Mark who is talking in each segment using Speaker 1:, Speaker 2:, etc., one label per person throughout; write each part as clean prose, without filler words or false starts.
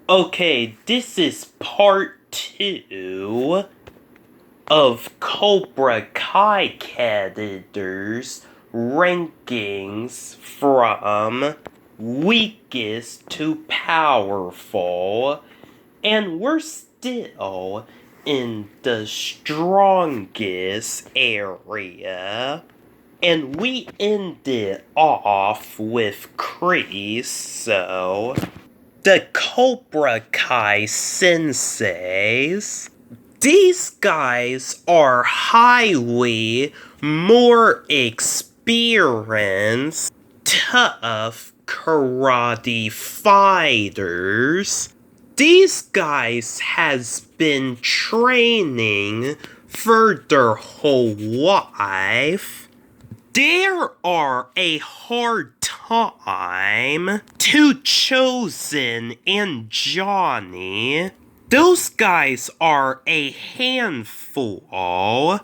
Speaker 1: Okay, this is part 2 of Cobra Kai Candidate's rankings from weakest to powerful, and we're still in the strongest area. And we ended off with Kreese, so the Cobra Kai senseis. These guys are highly more experienced, tough karate fighters. These guys has been training for their whole life. There are a hard time to Chosen and Johnny. Those guys are a handful.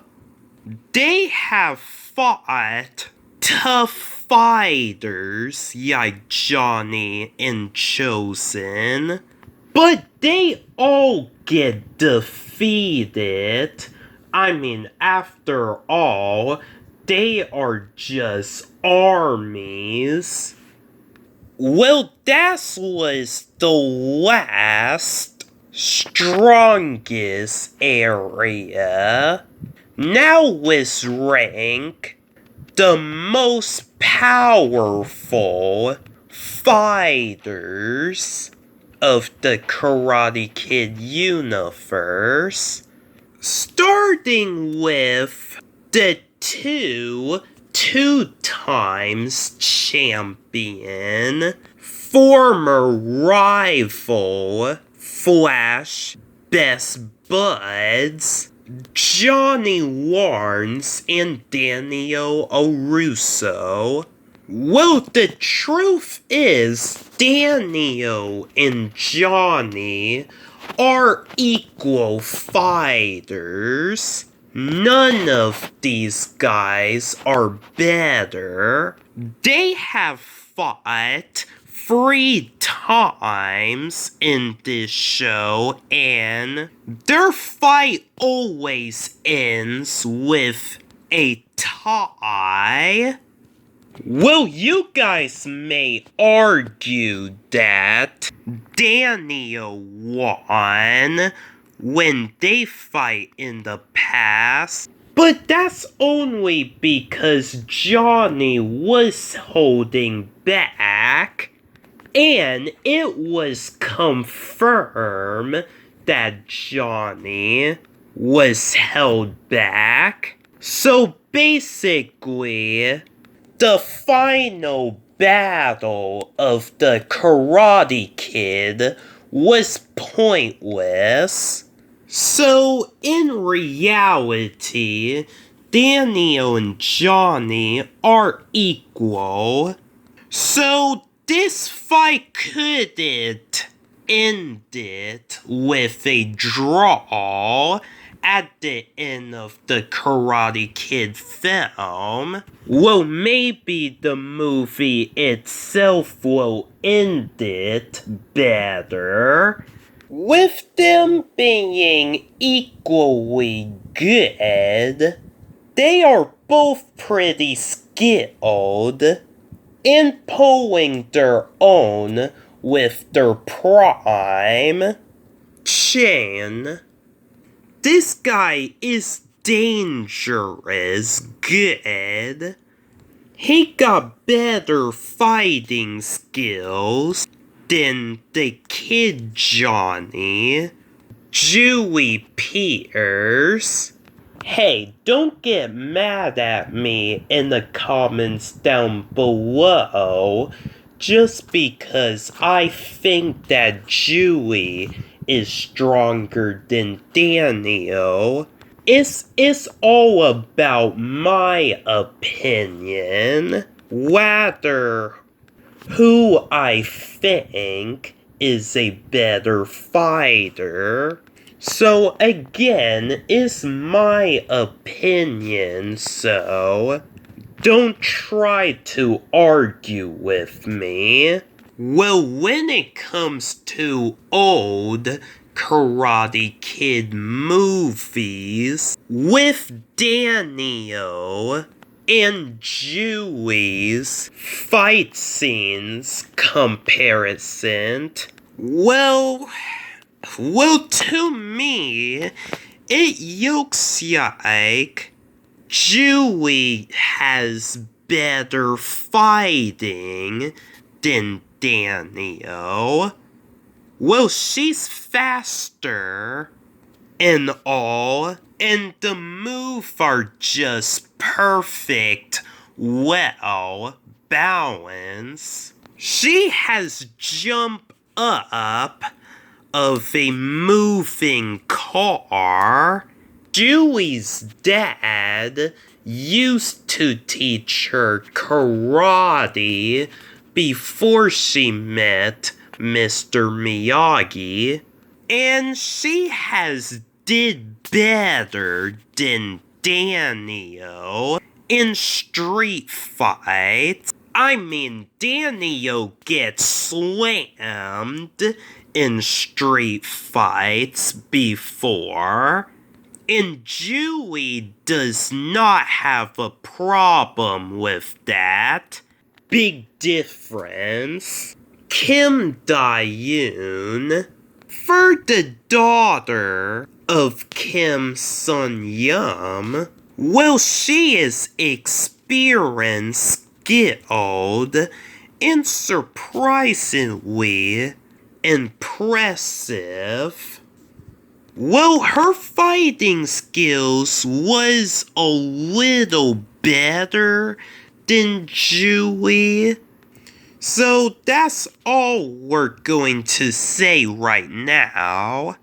Speaker 1: They have fought tough fighters like Johnny and Chosen, but they all get defeated. After all, they are just armies. Well, that was the last strongest area. Now let's rank the most powerful fighters of the Karate Kid universe. Starting with the two times champion, former rival Flash best buds, Johnny Lawrence and Daniel LaRusso. Well, the truth is, Daniel and Johnny are equal fighters. None of these guys are better. They have fought 3 times in this show, and their fight always ends with a tie. Well, you guys may argue that Daniel won when they fight in the past, but that's only because Johnny was holding back, and it was confirmed that Johnny was held back. So basically, the final battle of the Karate Kid was pointless. So, in reality, Daniel and Johnny are equal. So, this fight couldn't end it with a draw at the end of the Karate Kid film. Well, maybe the movie itself will end it better, with them being equally good. They are both pretty skilled in pulling their own with their prime. Chan. This guy is dangerous good. He got better fighting skills than the Kid Johnny. Julie Peters. Hey, don't get mad at me in the comments down below just because I think that Julie is stronger than Daniel. It's all about my opinion, rather who I think is a better fighter. So again, it's my opinion, so don't try to argue with me. Well, when it comes to old Karate Kid movies, with Daniel and Julie's fight scenes comparison, well, to me, it looks like Julie has better fighting than Daniel. Well, she's faster and all, and the moves are just perfect, well balanced. She has jumped up of a moving car. Julie's dad used to teach her karate before she met Mr. Miyagi, and she has did better than Daniel in street fights. I mean, Daniel gets slammed in street fights before, and Julie does not have a problem with that. Big difference. Kim Dae-yoon, for the daughter of Kim Sun-yum, well, she is experienced, skilled, and surprisingly impressive. Well, her fighting skills was a little better than Julie. So that's all we're going to say right now.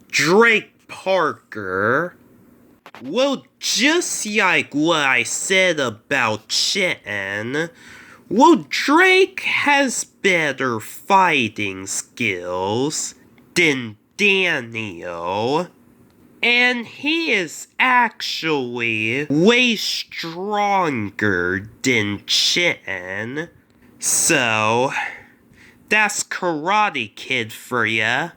Speaker 1: Drake Parker. Well, just like what I said about Chen, well, Drake has better fighting skills than Daniel, and he is actually way stronger than Chen. So, that's Karate Kid for ya.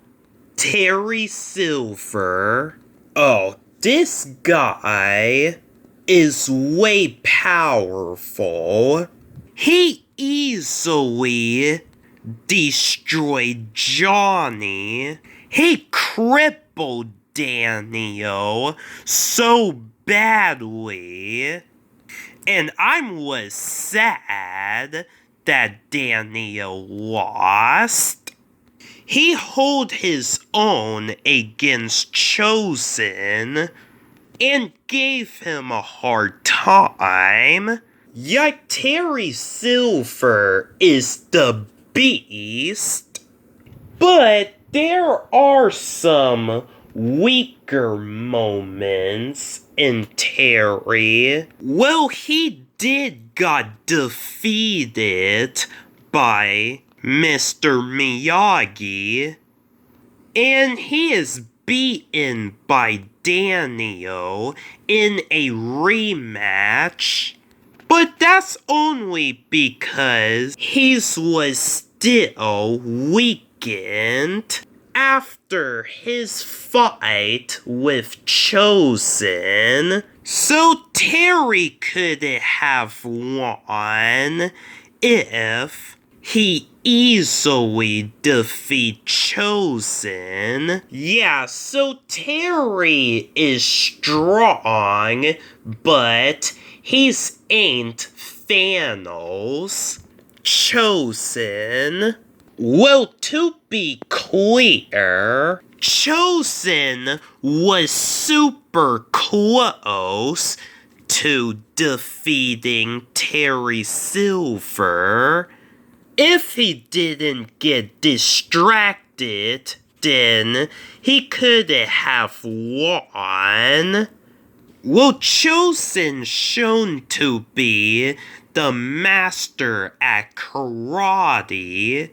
Speaker 1: Terry Silver. Oh, this guy is way powerful. He easily destroyed Johnny. He crippled Daniel so badly. And I was sad that Daniel lost. He held his own against Chosen and gave him a hard time. Yet Terry Silver is the beast. But there are some weaker moments in Terry. Well, he did got defeated by Mr. Miyagi, and he is beaten by Daniel in a rematch. But that's only because he was still weakened after his fight with Chosen. So Terry couldn't have won if he easily defeat Chosen. Yeah, so Terry is strong, but he's ain't Thanos. Chosen. Well, to be clear, Chosen was super close to defeating Terry Silver. If he didn't get distracted, then he could have won. Well, Chosen shown to be the master at karate.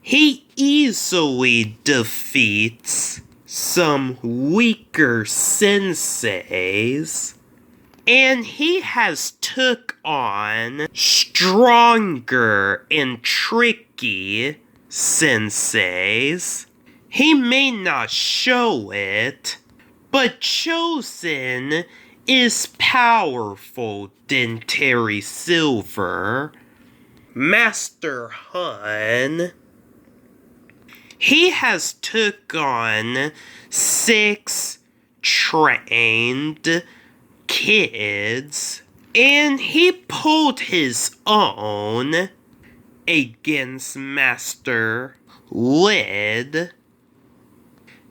Speaker 1: He easily defeats some weaker senseis. And he has took on stronger and tricky senseis. He may not show it, but Chosen is powerful than Terry Silver. Master Hun, he has took on 6 trained kids, and he pulled his own against Master Lid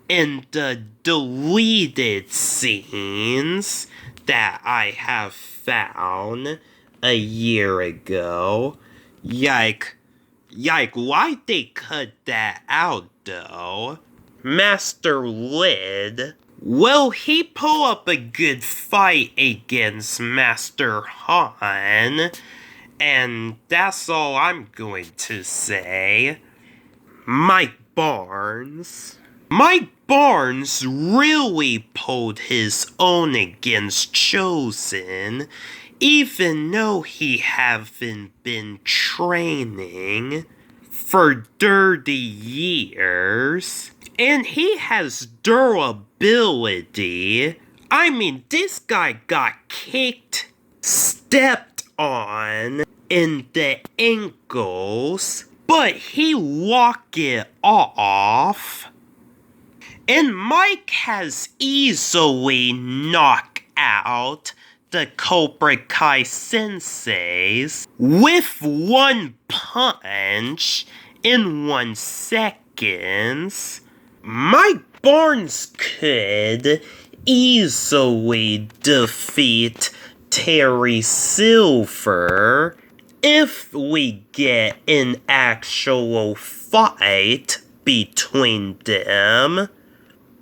Speaker 1: in the deleted scenes that I have found a year ago. Yike, why'd they cut that out though? Master Lid, will he pull up a good fight against Master Han? And that's all I'm going to say. Mike Barnes really pulled his own against Chosen, even though he haven't been training for 30 years. And he has durability. I mean, this guy got kicked, stepped on in the ankles, but he walked it off. And Mike has easily knocked out the Cobra Kai senseis with one punch in 1 second. Mike Barnes could easily defeat Terry Silver if we get an actual fight between them.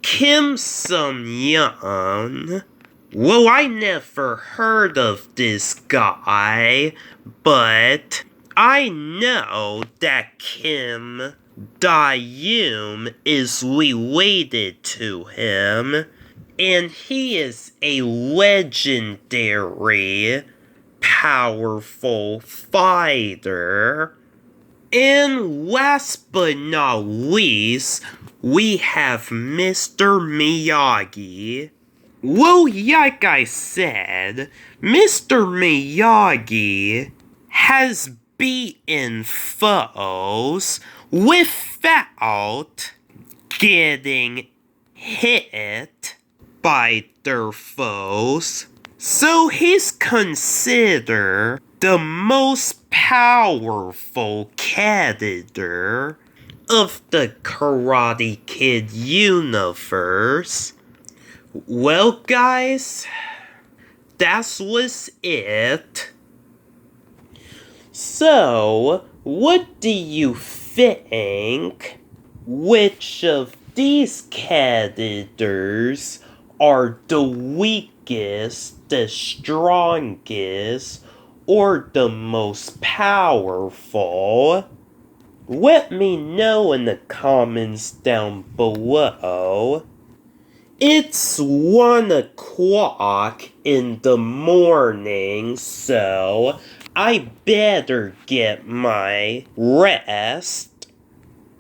Speaker 1: Kim Sung-yeon, well, I never heard of this guy, but I know that Kim Da-yoon is related to him, and he is a legendary, powerful fighter. And last but not least, we have Mr. Miyagi. Well, like I said, Mr. Miyagi has beaten foes without getting hit by their foes. So he's considered the most powerful character of the Karate Kid universe. Well, guys, that was it. So, what do you think? Which of these characters are the weakest, the strongest, or the most powerful? Let me know in the comments down below. It's 1 o'clock in the morning, so I better get my rest.